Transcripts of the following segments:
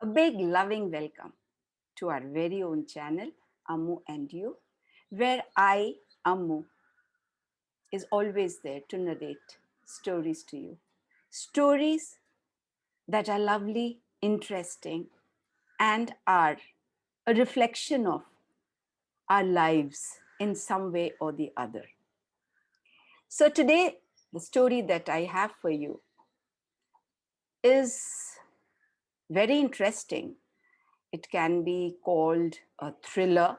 A big loving welcome to our very own channel, Ammu&You, where I, Ammu, is always there to narrate stories to you. Stories that are lovely, interesting, and are a reflection of our lives in some way or the other. So today, the story that I have for you is very interesting. It can be called a thriller,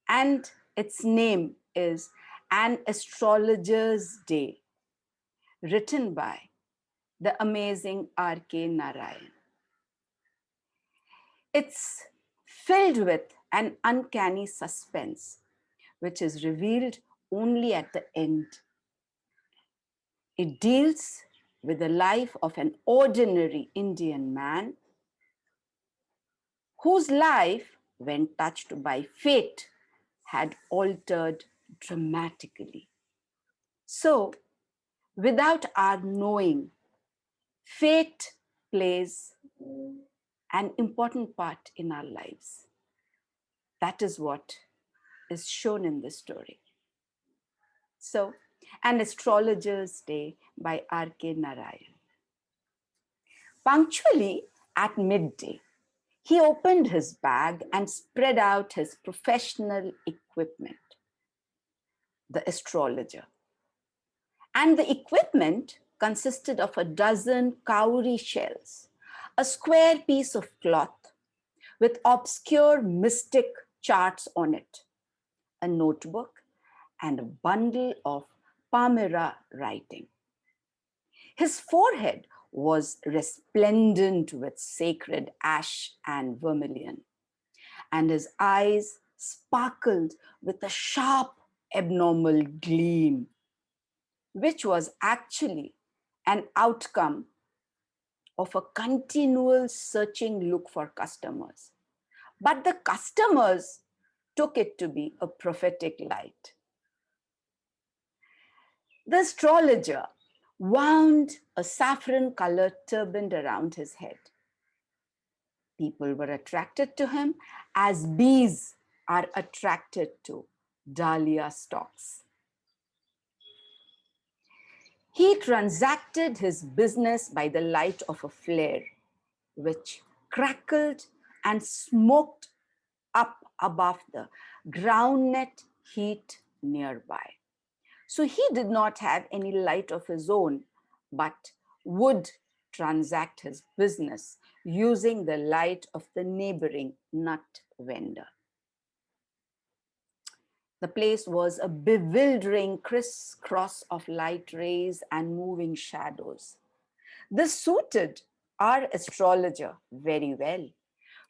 and its name is An Astrologer's Day, written by the amazing R.K.Narayan. It's filled with an uncanny suspense, which is revealed only at the end. It deals with the life of an ordinary Indian man whose life, when touched by fate, had altered dramatically. So, without our knowing, fate plays an important part in our lives. That is what is shown in this story. So, An Astrologer's Day by R.K. Narayan. Punctually at midday, he opened his bag and spread out his professional equipment, the astrologer. And the equipment consisted of a dozen cowrie shells, a square piece of cloth with obscure mystic charts on it, a notebook, and a bundle of Palmyra writing. His forehead was resplendent with sacred ash and vermilion, and his eyes sparkled with a sharp, abnormal gleam, which was actually an outcome of a continual searching look for customers. But the customers took it to be a prophetic light. The astrologer wound a saffron-colored turban around his head. People were attracted to him as bees are attracted to dahlia stalks. He transacted his business by the light of a flare, which crackled and smoked up above the groundnut heat nearby. So he did not have any light of his own, but would transact his business using the light of the neighboring nut vendor. The place was a bewildering crisscross of light rays and moving shadows. This suited our astrologer very well,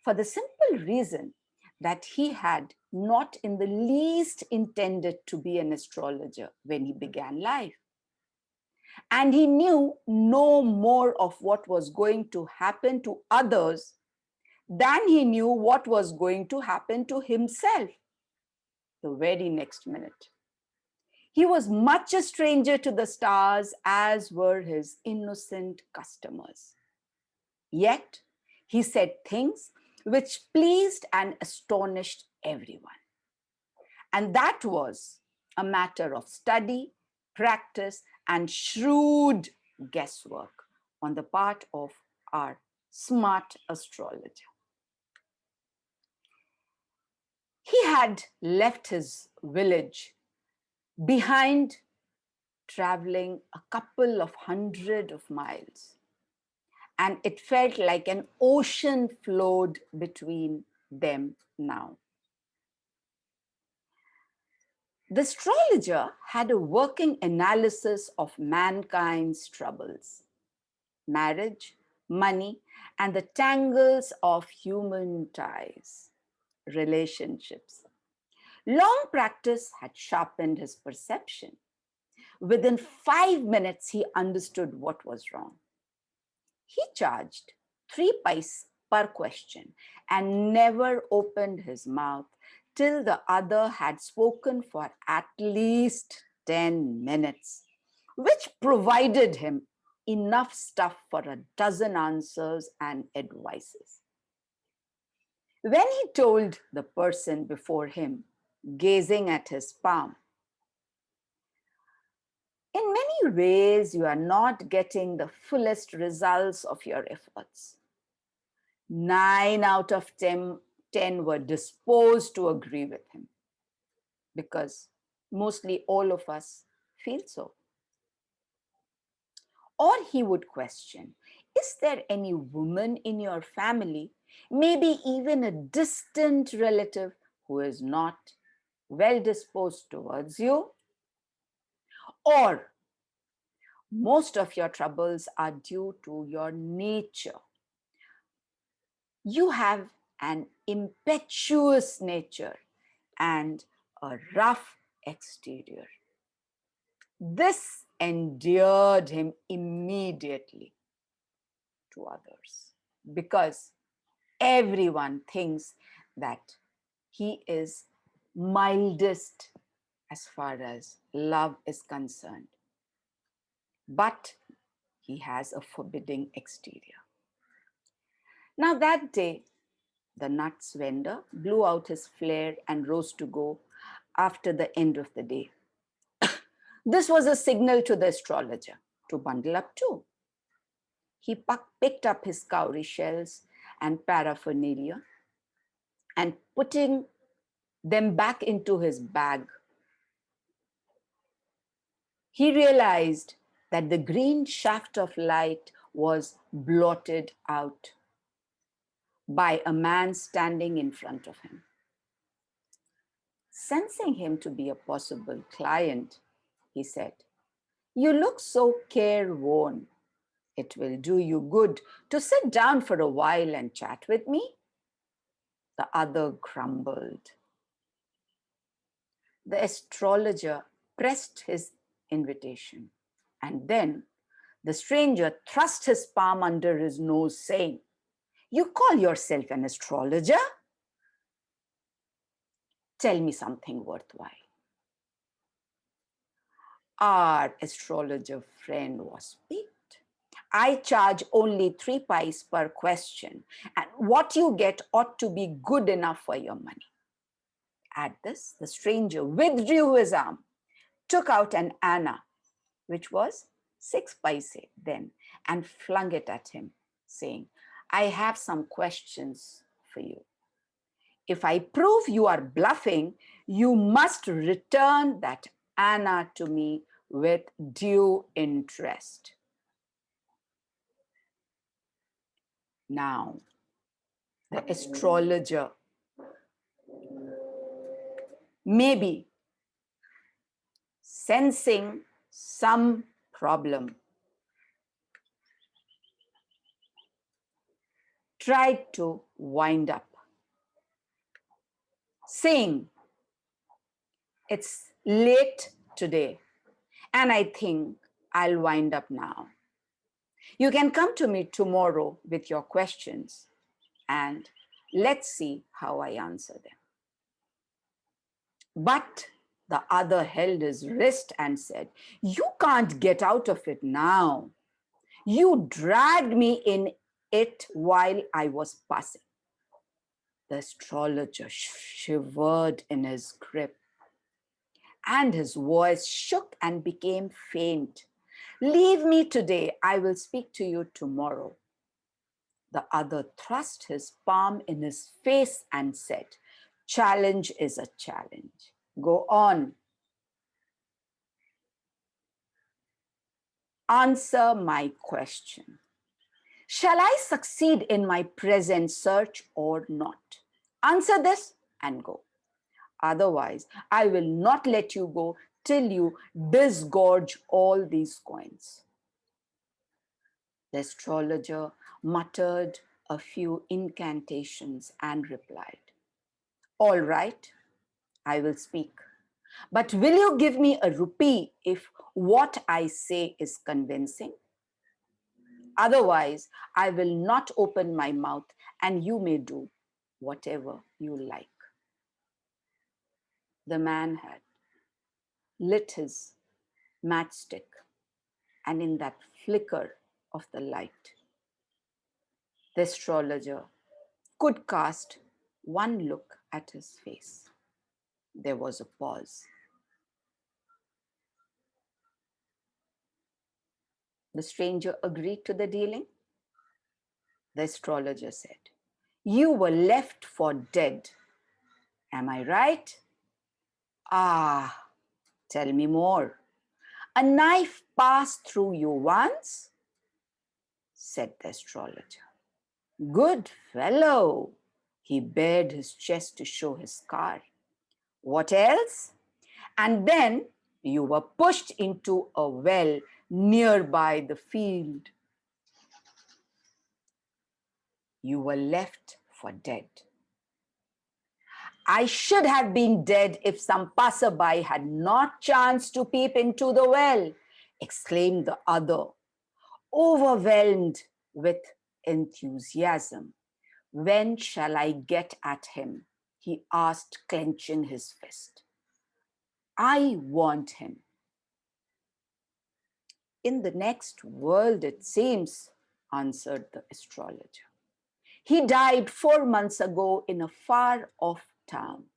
for the simple reason that he had not in the least intended to be an astrologer when he began life. And he knew no more of what was going to happen to others than he knew what was going to happen to himself the very next minute. He was much a stranger to the stars, as were his innocent customers. Yet, he said things which pleased and astonished everyone. And that was a matter of study, practice, and shrewd guesswork on the part of our smart astrologer. He had left his village behind, traveling a couple of hundred of miles, and it felt like an ocean flowed between them now. The astrologer had a working analysis of mankind's troubles, marriage, money, and the tangles of human ties, relationships. Long practice had sharpened his perception. Within 5 minutes, he understood what was wrong. He charged 3 paise per question and never opened his mouth till the other had spoken for at least 10 minutes, which provided him enough stuff for a dozen answers and advices. When he told the person before him, gazing at his palm, in many ways, you are not getting the fullest results of your efforts. 9 out of 10 were disposed to agree with him because mostly all of us feel so. Or he would question, is there any woman in your family, maybe even a distant relative, who is not well disposed towards you? Or most of your troubles are due to your nature. You have an impetuous nature and a rough exterior. This endeared him immediately to others because everyone thinks that he is mildest as far as love is concerned. But he has a forbidding exterior. Now that day, the nuts vendor blew out his flare and rose to go after the end of the day. This was a signal to the astrologer to bundle up too. He picked up his cowrie shells and paraphernalia and putting them back into his bag, he realized that the green shaft of light was blotted out by a man standing in front of him. Sensing him to be a possible client, he said, "You look so careworn. It will do you good to sit down for a while and chat with me." The other grumbled. The astrologer pressed his invitation, and then the stranger thrust his palm under his nose, saying, "You call yourself an astrologer? Tell me something worthwhile." Our astrologer friend was piqued. "I charge only 3 pice per question, and what you get ought to be good enough for your money." At this, the stranger withdrew his arm, took out an anna, which was 6 paise then, and flung it at him, saying, "I have some questions for you. If I prove you are bluffing, you must return that anna to me with due interest." Now, the astrologer, maybe sensing some problem, tried to wind up, saying, "It's late today, and I think I'll wind up now. You can come to me tomorrow with your questions, and let's see how I answer them." But the other held his wrist and said, "You can't get out of it now. You dragged me in it while I was passing." The astrologer shivered in his grip, and his voice shook and became faint. "Leave me today. I will speak to you tomorrow." The other thrust his palm in his face and said, "Challenge is a challenge. Go on. Answer my question. Shall I succeed in my present search or not? Answer this and go. Otherwise, I will not let you go till you disgorge all these coins." The astrologer muttered a few incantations and replied, "All right, I will speak. But will you give me a rupee if what I say is convincing? Otherwise, I will not open my mouth and you may do whatever you like." The man had lit his matchstick, and in that flicker of the light. The astrologer could cast one look at his face. There was a pause. The stranger agreed to the dealing. The astrologer said, "You were left for dead. Am I right?" "Ah, tell me more. A knife passed through you once?" said the astrologer. "Good fellow." He bared his chest to show his scar. "What else?" "And then you were pushed into a well nearby the field. You were left for dead." "I should have been dead if some passerby had not chanced to peep into the well," exclaimed the other, overwhelmed with enthusiasm. "When shall I get at him?" he asked, clenching his fist. "I want him." "In the next world, it seems," answered the astrologer. "He died 4 months ago in a far-off town.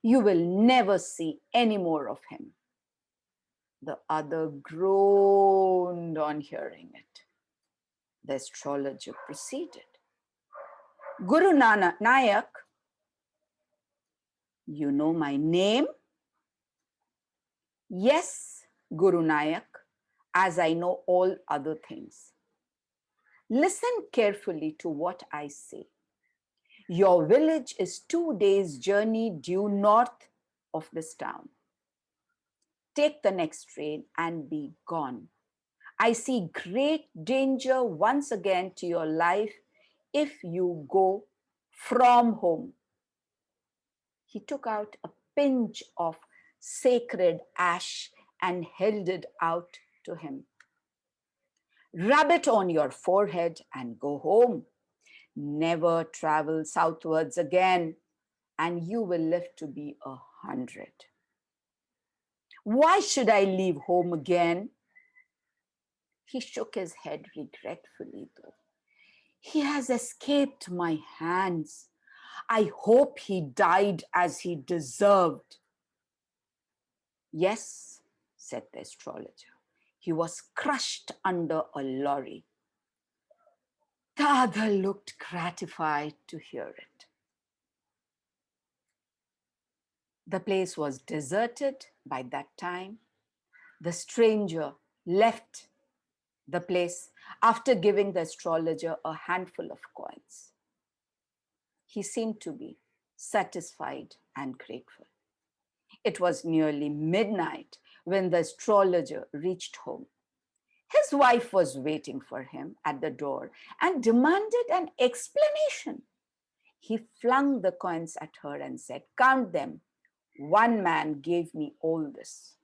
You will never see any more of him." The other groaned on hearing it. The astrologer proceeded. "Guru Nayak, you know my name?" "Yes, Guru Nayak, as I know all other things." "Listen carefully to what I say. Your village is 2 days' journey due north of this town. Take the next train and be gone. I see great danger once again to your life if you go from home." He took out a pinch of sacred ash and held it out to him. "Rub it on your forehead and go home. Never travel southwards again, and you will live to be 100. "Why should I leave home again?" He shook his head regretfully, though. "He has escaped my hands. I hope he died as he deserved." "Yes," said the astrologer. "He was crushed under a lorry." The other looked gratified to hear it. The place was deserted by that time. The stranger left the place after giving the astrologer a handful of coins. He seemed to be satisfied and grateful. It was nearly midnight when the astrologer reached home. His wife was waiting for him at the door and demanded an explanation. He flung the coins at her and said, "Count them. One man gave me all this."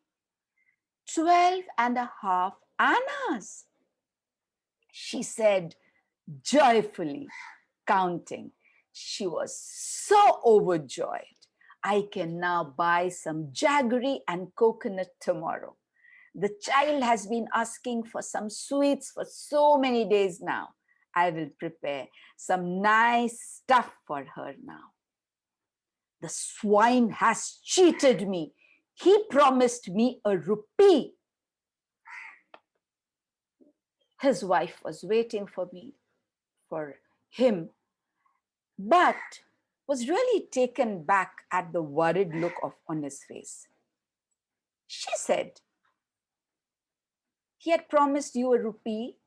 12.5 annas, she said joyfully, counting. She was so overjoyed. "I can now buy some jaggery and coconut tomorrow. The child has been asking for some sweets for so many days now. I will prepare some nice stuff for her now. The swine has cheated me. He promised me a rupee." His wife was waiting for him, but was really taken back at the worried look on his face. She said, "He had promised you a rupee.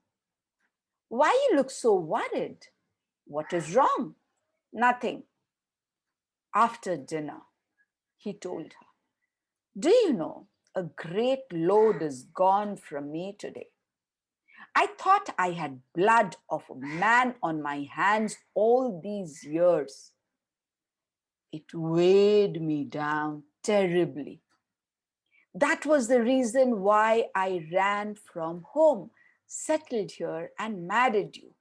Why you look so worried? What is wrong?" "Nothing." After dinner, he told her, "Do you know, a great load is gone from me today. I thought I had blood of a man on my hands all these years. It weighed me down terribly. That was the reason why I ran from home, settled here, and married you.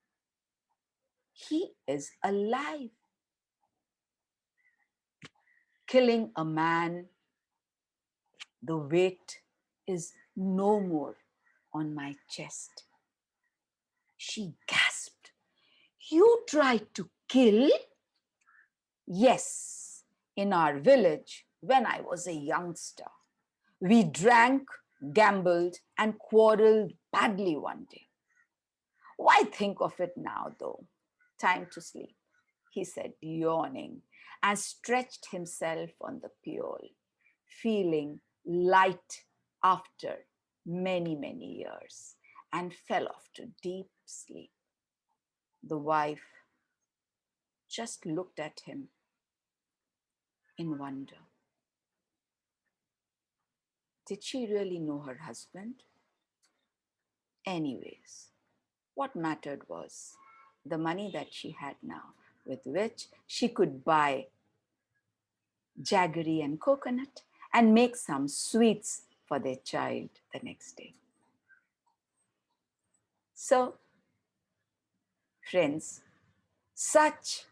He is alive. Killing a man, the weight is no more. on my chest. She gasped. You tried to kill? Yes, in our village when I was a youngster. We drank, gambled, and quarreled badly one day. Why think of it now, though? Time to sleep, he said, yawning, and stretched himself on the pole, feeling light after many, many years, and fell off to deep sleep. The wife just looked at him in wonder. Did she really know her husband? Anyways, what mattered was the money that she had now, with which she could buy jaggery and coconut and make some sweets for their child the next day. So, friends, such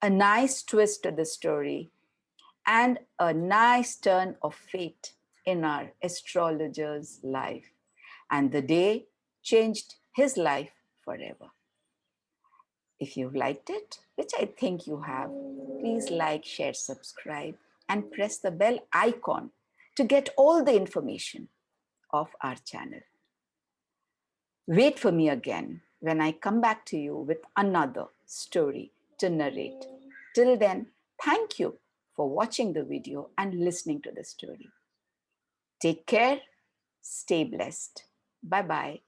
a nice twist to the story and a nice turn of fate in our astrologer's life. And the day changed his life forever. If you've liked it, which I think you have, please like, share, subscribe, and press the bell icon to get all the information of our channel. Wait for me again when I come back to you with another story to narrate. Till then, thank you for watching the video and listening to the story. Take care, stay blessed. Bye-bye.